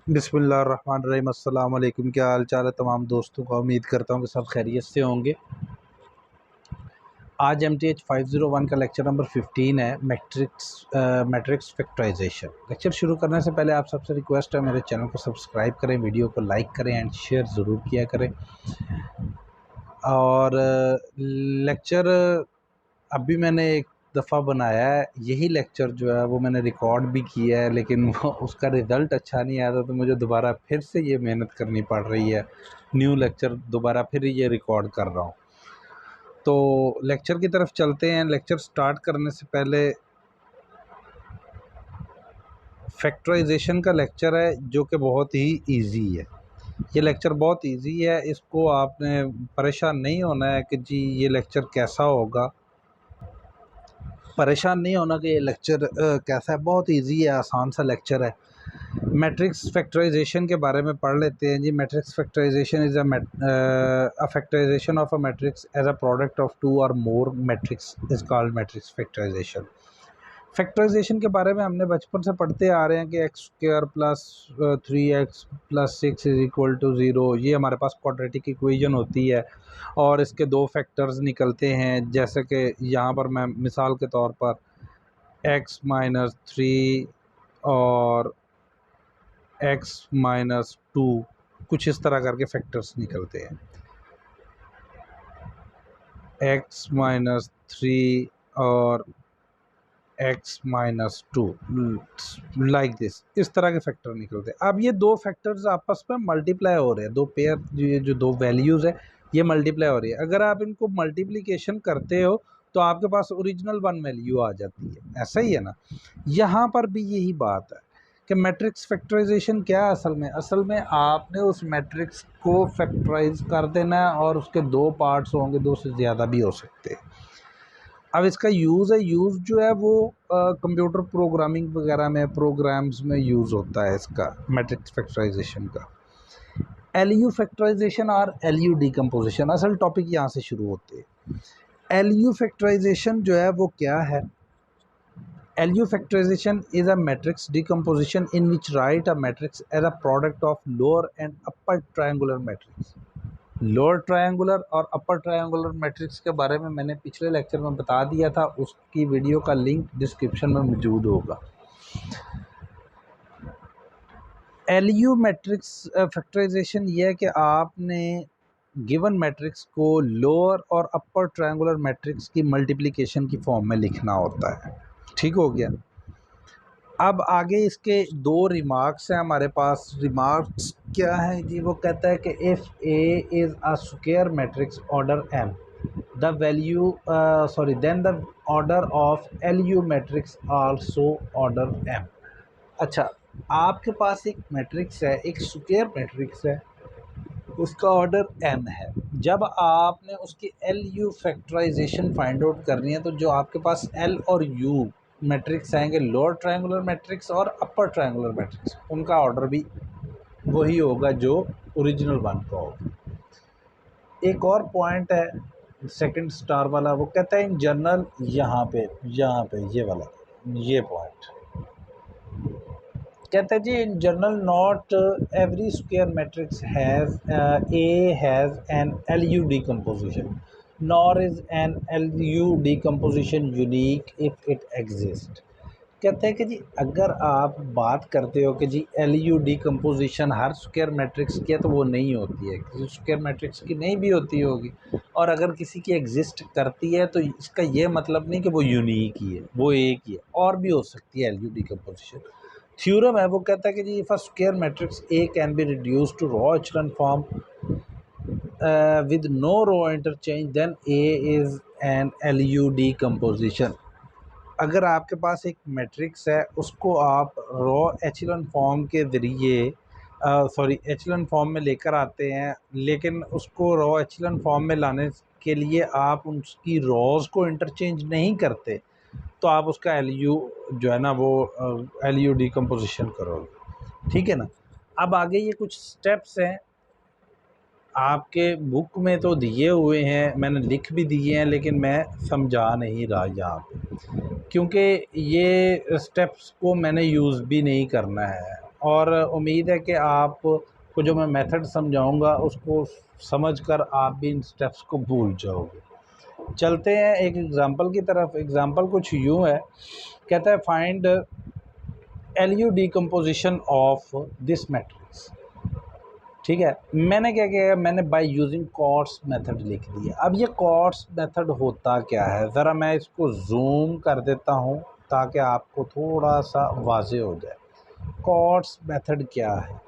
बिस्मिल्लाहिर्रहमानिर्रहीम। अस्सलाम वालेकुम। क्या हाल चाल है तमाम दोस्तों का। उम्मीद करता हूँ कि सब खैरियत से होंगे। आज MTH 501 का लेक्चर नंबर 15 है, मैट्रिक्स फैक्टराइजेशन। लेक्चर शुरू करने से पहले आप सबसे रिक्वेस्ट है, मेरे चैनल को सब्सक्राइब करें, वीडियो को लाइक करें एंड शेयर ज़रूर किया करें। और लेक्चर अभी मैंने एक दफ़ा बनाया है, यही लेक्चर जो है वो मैंने रिकॉर्ड भी किया है, लेकिन वो उसका रिज़ल्ट अच्छा नहीं आया था, तो मुझे दोबारा फिर से ये मेहनत करनी पड़ रही है। न्यू लेक्चर दोबारा फिर ये रिकॉर्ड कर रहा हूँ। तो लेक्चर की तरफ चलते हैं। लेक्चर स्टार्ट करने से पहले फैक्टराइजेशन का लेक्चर है जो कि बहुत ही इजी है। ये लेक्चर बहुत इजी है, इसको आपने परेशान नहीं होना है कि जी ये लेक्चर कैसा होगा। परेशान नहीं होना कि ये लेक्चर कैसा है। बहुत इजी है, आसान सा लेक्चर है। मैट्रिक्स फैक्टराइजेशन के बारे में पढ़ लेते हैं जी। Matrix factorization is a factorization of a matrix as a product of two or more matrix is called matrix factorization. Factorization के बारे में हमने बचपन से पढ़ते आ रहे हैं कि x square plus 3x+6 is equal to 0। ये हमारे पास क्वाड्रेटिक इक्वेशन होती है और इसके दो फैक्टर्स निकलते हैं, जैसे कि यहाँ पर मैं मिसाल के तौर पर x-3 और x-2 कुछ इस तरह करके फैक्टर्स निकलते हैं। x-3 और x-2 लाइक दिस, इस तरह के फैक्टर निकलते हैं। अब ये दो फैक्टर्स आपस में मल्टीप्लाई हो रहे हैं, दो पेयर, ये जो दो वैल्यूज़ है ये मल्टीप्लाई हो रही है। अगर आप इनको मल्टीप्लिकेशन करते हो तो आपके पास ओरिजिनल वन वैल्यू आ जाती है, ऐसा ही है ना। यहाँ पर भी यही बात है कि मैट्रिक्स फैक्टराइजेशन क्या है। असल में आपने उस मैट्रिक्स को फैक्टराइज कर देना है और उसके दो पार्ट्स होंगे, दो से ज़्यादा भी हो सकते हैं। अब इसका यूज़ है, यूज़ जो है वो कंप्यूटर प्रोग्रामिंग वगैरह में, प्रोग्राम्स में यूज़ होता है इसका, मैट्रिक्स फैक्टराइजेशन का। LU फैक्टराइजेशन और LU डिकम्पोजिशन, असल टॉपिक यहाँ से शुरू होते हैं। LU फैक्टराइजेशन जो है वो क्या है? LU factorization is a matrix decomposition in which write a matrix as a product of lower and upper triangular matrix। Lower triangular और अपर ट्रायंगुलर मैट्रिक्स के बारे में मैंने पिछले लेक्चर में बता दिया था, उसकी वीडियो का लिंक डिस्क्रिप्शन में मौजूद होगा। LU मैट्रिक्स फैक्टराइजेशन ये है कि आपने गिवन मैट्रिक्स को लोअर और अपर ट्रायंगुलर मैट्रिक्स की मल्टीप्लिकेशन की फॉर्म में लिखना होता है। ठीक हो गया। अब आगे इसके दो रिमार्क्स हैं हमारे पास। रिमार्क्स क्या है जी? वो कहता है कि if A is a square matrix order m, the value then the order of LU matrix also order m। अच्छा, आपके पास एक मैट्रिक्स है, एक स्क्वायर मैट्रिक्स है, उसका ऑर्डर m है। जब आपने उसकी LU फैक्टराइजेशन फाइंड आउट करनी है तो जो आपके पास L और U मैट्रिक्स आएंगे, लोअर ट्रायंगुलर मैट्रिक्स और अपर ट्रायंगुलर मैट्रिक्स, उनका ऑर्डर भी वही होगा जो ओरिजिनल वन का होगा। एक और पॉइंट है सेकंड स्टार वाला, वो कहता है इन जनरल, यहाँ पे ये वाला, ये पॉइंट कहता है जी, in general not every square matrix has a has an LU decomposition nor is an LU decomposition unique if it exist. कहते हैं कि जी अगर आप बात करते हो कि जी LU डिकम्पोजिशन हर स्क्वायर मैट्रिक्स की है, तो वो नहीं होती है, किसी स्क्वायर मैट्रिक्स की नहीं भी होती होगी। और अगर किसी की एग्जिस्ट करती है तो इसका ये मतलब नहीं कि वो यूनिक ही है, वो एक ही है, और भी हो सकती है LU डिकम्पोजिशन। थ्योरम है, वो कहता है कि जी if a square matrix A can be reduced to row echelon form with no row interchange, then A is an LU decomposition। अगर आपके पास एक मैट्रिक्स है, उसको आप रॉ एचेलॉन फॉर्म के ज़रिए एचेलॉन फॉर्म में लेकर आते हैं, लेकिन उसको रॉ एचेलॉन फॉर्म में लाने के लिए आप उसकी रॉज को इंटरचेंज नहीं करते, तो आप उसका LU जो है ना वो LU डिकम्पोजिशन करोगे। ठीक है ना। अब आगे ये कुछ स्टेप्स हैं, आपके बुक में तो दिए हुए हैं, मैंने लिख भी दिए हैं, लेकिन मैं समझा नहीं रहा यहाँ पे, क्योंकि ये स्टेप्स को मैंने यूज़ भी नहीं करना है। और उम्मीद है कि आपको जो मैं मेथड समझाऊंगा उसको समझकर आप भी इन स्टेप्स को भूल जाओगे। चलते हैं एक एग्ज़ाम्पल की तरफ। एग्ज़ाम्पल कुछ यूँ है, कहता है find LU decomposition of this matrix. ठीक है, मैंने क्या किया, मैंने बाय यूजिंग कॉट्स मेथड लिख दिया। अब ये कॉट्स मेथड होता क्या है, ज़रा मैं इसको जूम कर देता हूँ ताकि आपको थोड़ा सा वाज़े हो जाए। कॉट्स मेथड क्या है?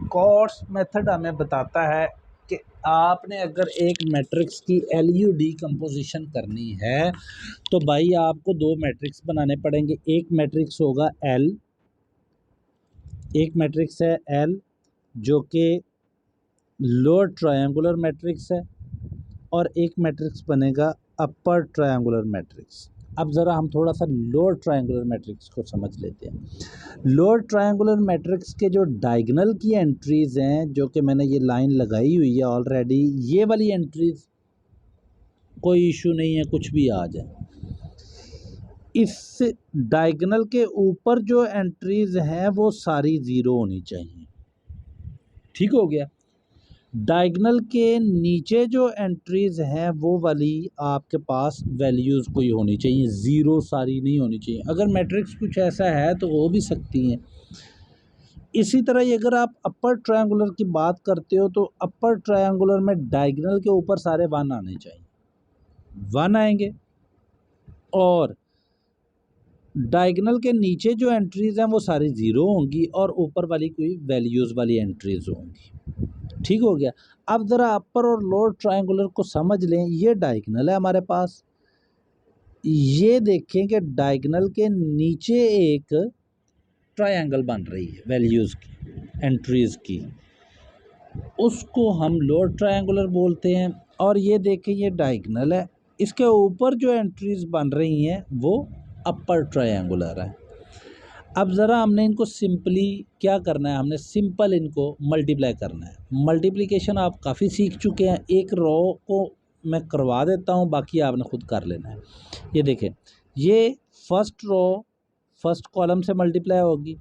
कॉट्स मेथड हमें बताता है कि आपने अगर एक मैट्रिक्स की एलयू डिकम्पोजिशन करनी है तो भाई आपको दो मैट्रिक्स बनाने पड़ेंगे। एक मैट्रिक्स होगा एल, एक मैट्रिक्स है एल जो कि लोअर ट्रायंगुलर मैट्रिक्स है, और एक मैट्रिक्स बनेगा अपर ट्रायंगुलर मैट्रिक्स। अब ज़रा हम थोड़ा सा लोअर ट्रायंगुलर मैट्रिक्स को समझ लेते हैं। लोअर ट्रायंगुलर मैट्रिक्स के जो डायगोनल की एंट्रीज़ हैं, जो कि मैंने ये लाइन लगाई हुई है ऑलरेडी, ये वाली एंट्रीज़ कोई इशू नहीं है, कुछ भी आ जाए। इस डायगोनल के ऊपर जो एंट्रीज़ हैं वो सारी ज़ीरो होनी चाहिए। ठीक हो गया। डायगोनल के नीचे जो एंट्रीज़ हैं वो वाली आपके पास वैल्यूज़ कोई होनी चाहिए, ज़ीरो सारी नहीं होनी चाहिए। अगर मैट्रिक्स कुछ ऐसा है तो हो भी सकती हैं। इसी तरह ही अगर आप अपर ट्रायंगुलर की बात करते हो तो अपर ट्रायंगुलर में डायगोनल के ऊपर सारे वन आने चाहिए, वन आएंगे, और डायगोनल के नीचे जो एंट्रीज़ हैं वो सारी ज़ीरो होंगी और ऊपर वाली कोई वैल्यूज़ वाली एंट्रीज़ होंगी। ठीक हो गया। अब ज़रा अपर और लोअर ट्रायंगुलर को समझ लें। ये डायगोनल है हमारे पास, ये देखें कि डायगोनल के नीचे एक ट्रायंगल बन रही है वैल्यूज़ की, एंट्रीज़ की, उसको हम लोअर ट्रायंगुलर बोलते हैं। और ये देखें ये डायगोनल है, इसके ऊपर जो एंट्रीज़ बन रही हैं वो अपर ट्रायंगुलर है। अब ज़रा हमने इनको सिंपली क्या करना है, हमने सिंपल इनको मल्टीप्लाई करना है। मल्टीप्लिकेशन आप काफ़ी सीख चुके हैं, एक रो को मैं करवा देता हूँ, बाकी आपने खुद कर लेना है। ये देखें, ये फर्स्ट रो फर्स्ट कॉलम से मल्टीप्लाई होगी,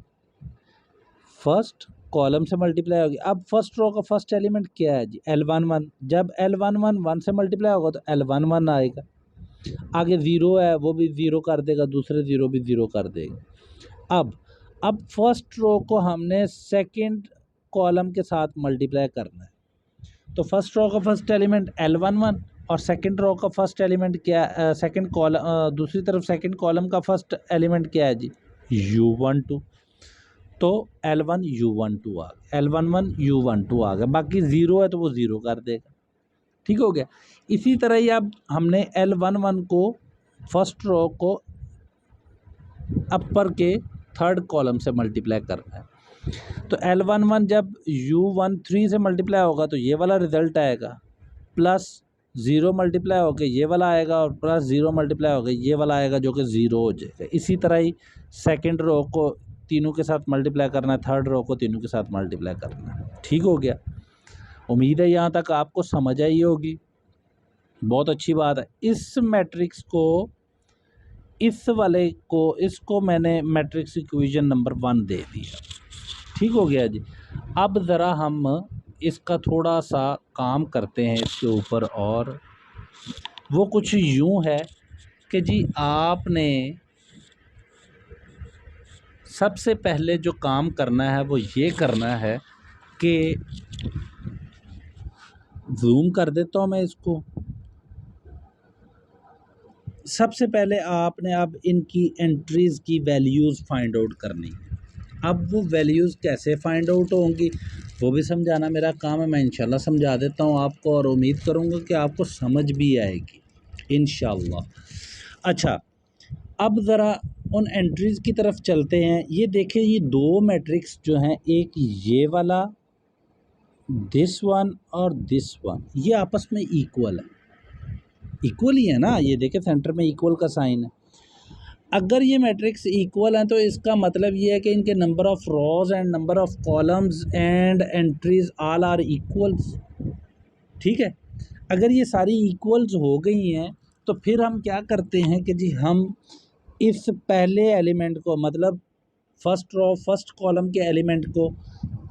फर्स्ट कॉलम से मल्टीप्लाई होगी। अब फर्स्ट रो का फर्स्ट एलिमेंट क्या है जी, L11। जब L11 1 से मल्टीप्लाई होगा तो L11 आएगा। आगे ज़ीरो है, वो भी ज़ीरो कर देगा, दूसरे ज़ीरो भी ज़ीरो कर देगा। अब फर्स्ट रो को हमने सेकंड कॉलम के साथ मल्टीप्लाई करना है, तो फर्स्ट रो का फर्स्ट एलिमेंट L11 और सेकंड रो का फर्स्ट एलिमेंट क्या, सेकंड कॉलम, दूसरी तरफ सेकंड कॉलम का फर्स्ट एलिमेंट क्या है जी, U12। तो L1 U12 आ गया, L11 U12 आ गया, बाकी ज़ीरो है तो वो ज़ीरो कर देगा। ठीक हो गया। इसी तरह ही अब हमने L11 को फर्स्ट रो को अपर के थर्ड कॉलम से मल्टीप्लाई करना है, तो L11 जब U13 से मल्टीप्लाई होगा तो ये वाला रिज़ल्ट आएगा, प्लस ज़ीरो मल्टीप्लाई होकर ये वाला आएगा, और प्लस ज़ीरो मल्टीप्लाई होकर ये वाला आएगा, जो कि ज़ीरो हो जाएगा। इसी तरह ही सेकंड रो को तीनों के साथ मल्टीप्लाई करना है, थर्ड रो को तीनों के साथ मल्टीप्लाई करना है। ठीक हो गया। उम्मीद है यहाँ तक आपको समझ आई होगी, बहुत अच्छी बात है। इस मैट्रिक्स को, इस वाले को, इसको मैंने मैट्रिक्स इक्वेशन नंबर 1 दे दिया। ठीक हो गया जी। अब ज़रा हम इसका थोड़ा सा काम करते हैं इसके ऊपर, और वो कुछ यूँ है कि जी आपने सबसे पहले जो काम करना है वो ये करना है कि, जूम कर देता हूँ मैं इसको। सबसे पहले आपने अब इनकी एंट्रीज़ की वैल्यूज़ फाइंड आउट करनी है। अब वो वैल्यूज़ कैसे फाइंड आउट होंगी वो भी समझाना मेरा काम है। मैं इंशाल्लाह समझा देता हूँ आपको, और उम्मीद करूँगा कि आपको समझ भी आएगी इंशाल्लाह। अच्छा, अब ज़रा उन एंट्रीज़ की तरफ चलते हैं। ये देखें, ये दो मैट्रिक्स जो हैं, एक ये वाला दिस वन और दिस वन, ये आपस में इक्वल है, इक्वल ही है ना। ये देखें सेंटर में इक्वल का साइन है। अगर ये मैट्रिक्स इक्वल हैं तो इसका मतलब ये है कि इनके number of rows and number of columns and entries all are equals. ठीक है। अगर ये सारी इक्वल्स हो गई हैं तो फिर हम क्या करते हैं कि जी हम इस पहले एलिमेंट को, मतलब फर्स्ट रो फर्स्ट कॉलम के एलिमेंट को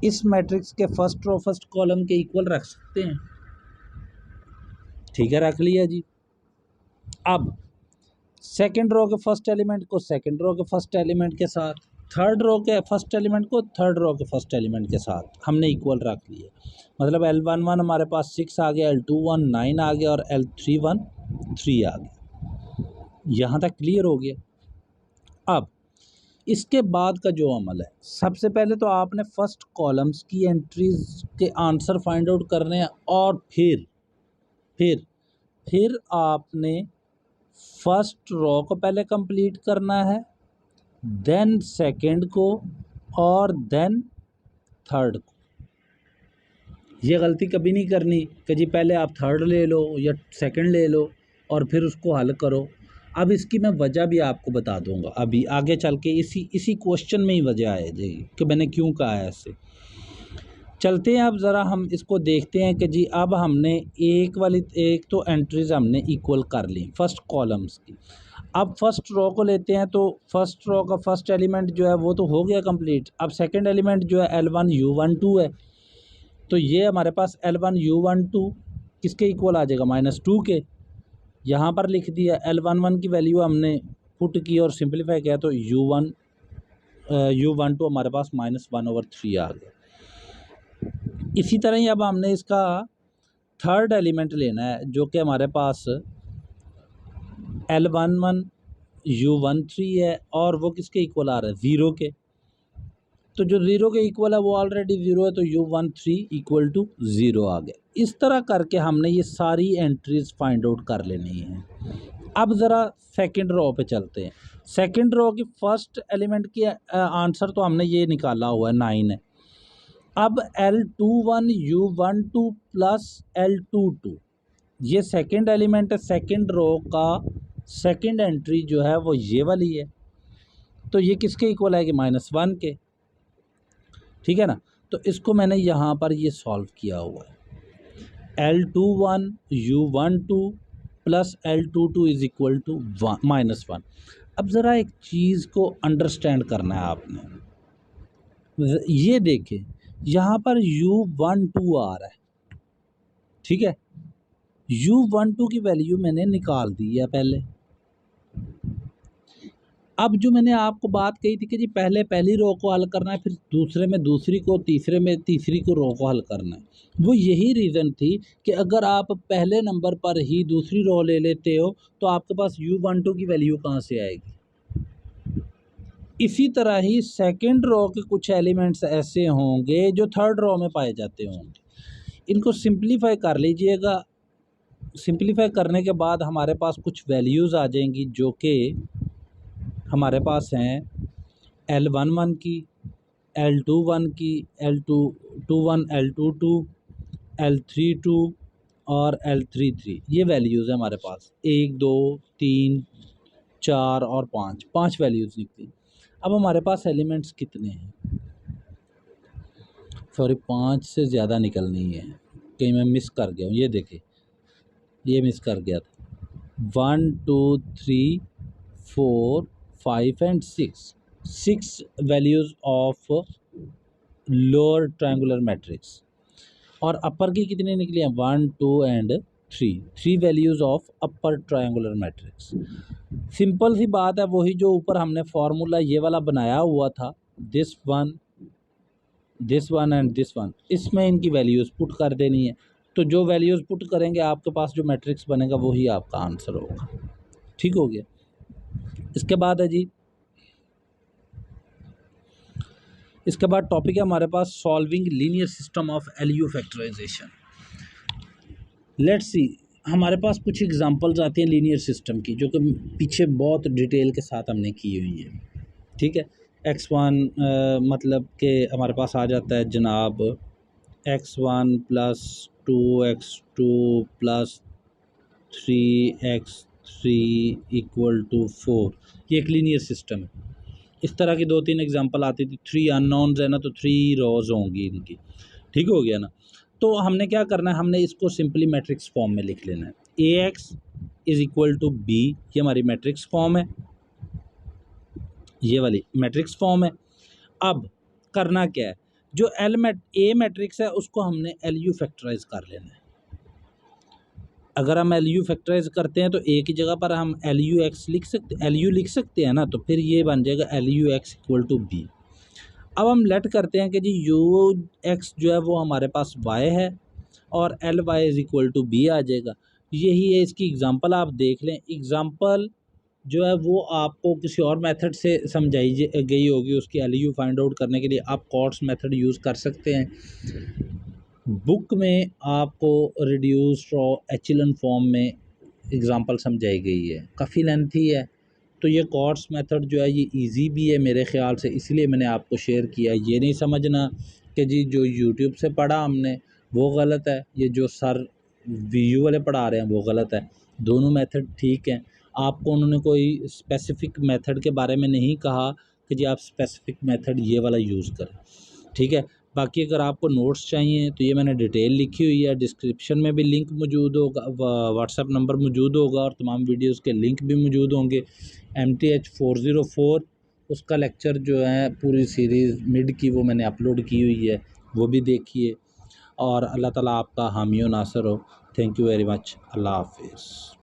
इस मैट्रिक्स के फर्स्ट रो फर्स्ट कॉलम के इक्वल रख सकते हैं। ठीक है, रख लिया जी। अब सेकंड रो के फर्स्ट एलिमेंट को सेकंड रो के फर्स्ट एलिमेंट के साथ, थर्ड रो के फर्स्ट एलिमेंट को थर्ड रो के फर्स्ट एलिमेंट के साथ हमने इक्वल रख लिए। मतलब L11 हमारे पास 6 आ गया, L21 9 आ गया और L31 3 आ गया। यहाँ तक क्लियर हो गया। अब इसके बाद का जो अमल है, सबसे पहले तो आपने फर्स्ट कॉलम्स की एंट्रीज के आंसर फाइंड आउट करने हैं और फिर आपने फर्स्ट रो को पहले कंप्लीट करना है, देन सेकंड को और देन थर्ड को। ये गलती कभी नहीं करनी कि जी पहले आप थर्ड ले लो या सेकंड ले लो और फिर उसको हल करो। अब इसकी मैं वजह भी आपको बता दूंगा, अभी आगे चल के इसी क्वेश्चन में ही वजह आ जाएगी कि मैंने क्यों कहा है ऐसे। चलते हैं अब ज़रा हम इसको देखते हैं कि जी अब हमने एक तो एंट्रीज हमने इक्वल कर ली फर्स्ट कॉलम्स की। अब फर्स्ट रो को लेते हैं, तो फर्स्ट रो का फर्स्ट एलिमेंट जो है वो तो हो गया कंप्लीट। अब सेकंड एलिमेंट जो है L1U12 है, तो ये हमारे पास L1U12 किसके इक्वल आ जाएगा, -2 के। यहाँ पर लिख दिया L11 की वैल्यू हमने पुट की और सिंप्लीफाई किया तो U12 हमारे पास -1/3 आ गया। इसी तरह ही अब हमने इसका थर्ड एलिमेंट लेना है जो कि हमारे पास L11U13 है और वो किसके इक्वल आ रहा है, 0 के। तो जो 0 के इक्वल है वो ऑलरेडी 0 है, तो U13 इक्वल टू 0 आ गया। इस तरह करके हमने ये सारी एंट्रीज फाइंड आउट कर लेनी है। अब ज़रा सेकंड रो पे चलते हैं। सेकंड रो की फर्स्ट एलिमेंट की आंसर तो हमने ये निकाला हुआ है 9 है। अब L21U12 प्लस L22 ये सेकंड एलिमेंट है, सेकंड रो का सेकंड एंट्री जो है वो ये वाली है, तो ये किसके इक्वल है कि -1 के। ठीक है ना, तो इसको मैंने यहाँ पर ये सॉल्व किया हुआ है। L21U12 plus L22 is equal to -1। अब ज़रा एक चीज़ को अंडरस्टैंड करना है आपने, ये देखें यहाँ पर U12 आ रहा है, ठीक है। U12 की वैल्यू मैंने निकाल दी है पहले। अब जो मैंने आपको बात कही थी कि जी पहले पहली रो को हल करना है, फिर दूसरे में दूसरी को, तीसरे में तीसरी को रो को हल करना है, वो यही रीज़न थी कि अगर आप पहले नंबर पर ही दूसरी रो ले लेते हो तो आपके पास U12 की वैल्यू कहाँ से आएगी। इसी तरह ही सेकंड रो के कुछ एलिमेंट्स ऐसे होंगे जो थर्ड रो में पाए जाते होंगे, इनको सिंप्लीफाई कर लीजिएगा। सिंप्लीफाई करने के बाद हमारे पास कुछ वैल्यूज़ आ जाएंगी जो कि हमारे पास हैं L11 की, L21 की, L21, L22, L32 और L33। ये वैल्यूज़ है हमारे पास, 1 2 3 4 और 5 वैल्यूज़ निकली। अब हमारे पास एलिमेंट्स कितने हैं, सॉरी 5 से ज़्यादा निकलनी है, कहीं मैं मिस कर गया हूँ। ये देखिए, ये मिस कर गया था। 1 2 3 4 5 and 6 values of lower triangular matrix, और अपर की कितनी निकली हैं, 1 2 and 3 values of upper triangular matrix. Simple सी बात है, वही जो ऊपर हमने फार्मूला ये वाला बनाया हुआ था, this one and this one, इसमें इनकी वैल्यूज़ पुट कर देनी है। तो जो वैल्यूज़ पुट करेंगे आपके पास जो मैट्रिक्स बनेगा वही आपका आंसर होगा। ठीक हो गया। इसके बाद है जी, इसके बाद टॉपिक है हमारे पास solving linear system of LU factorization. Let's see, हमारे पास कुछ एग्जांपल्स आती हैं लीनियर सिस्टम की जो कि पीछे बहुत डिटेल के साथ हमने की हुई है। ठीक है, x1 मतलब कि हमारे पास आ जाता है जनाब x1 plus 2x2 plus 3x3 equal to 4। ये एक लीनियर सिस्टम है। इस तरह की 2-3 एग्जांपल आती थी। 3 अननोन्स है ना, तो 3 रोज़ होंगी इनकी। ठीक हो गया ना। तो हमने क्या करना है, हमने इसको सिंपली मैट्रिक्स फॉर्म में लिख लेना है। AX is equal to B, ये हमारी मैट्रिक्स फॉर्म है, ये वाली मैट्रिक्स फॉर्म है। अब करना क्या है, जो ए मैट्रिक्स है उसको हमने एल यू फैक्टराइज कर लेना है। अगर हम एल यू फैक्टराइज करते हैं तो ए की जगह पर हम एल यू एक्स लिख सकते, एल यू लिख सकते हैं ना, तो फिर ये बन जाएगा L U X equal to B. अब हम लेट करते हैं कि जी यू एक्स जो है वो हमारे पास वाई है और L Y is equal to B आ जाएगा। यही है इसकी एग्जांपल, आप देख लें। एग्जांपल जो है वो आपको किसी और मेथड से समझाई गई होगी, उसकी एल यू फाइंड आउट करने के लिए आप कॉट्स मेथड यूज़ कर सकते हैं। बुक में आपको रिड्यूस्ड और एचेलन फॉर्म में एग्जांपल समझाई गई है, काफ़ी लेंथी है। तो ये कॉट्स मेथड जो है ये इजी भी है मेरे ख़्याल से, इसलिए मैंने आपको शेयर किया। ये नहीं समझना कि जी जो यूट्यूब से पढ़ा हमने वो गलत है, ये जो सर वीयू वाले पढ़ा रहे हैं वो गलत है। दोनों मेथड ठीक हैं। आपको उन्होंने कोई स्पेसिफ़िक मेथड के बारे में नहीं कहा कि जी आप स्पेसिफ़िक मेथड ये वाला यूज़ करें, ठीक है। बाकी अगर आपको नोट्स चाहिए तो ये मैंने डिटेल लिखी हुई है, डिस्क्रिप्शन में भी लिंक मौजूद होगा, व्हाट्सएप नंबर मौजूद होगा और तमाम वीडियोस के लिंक भी मौजूद होंगे। MTH 404 उसका लेक्चर जो है पूरी सीरीज़ मिड की वो मैंने अपलोड की हुई है, वो भी देखिए। और अल्लाह ताला आपका हामी व नासर हो। Thank you very much. Allah हाफिज़।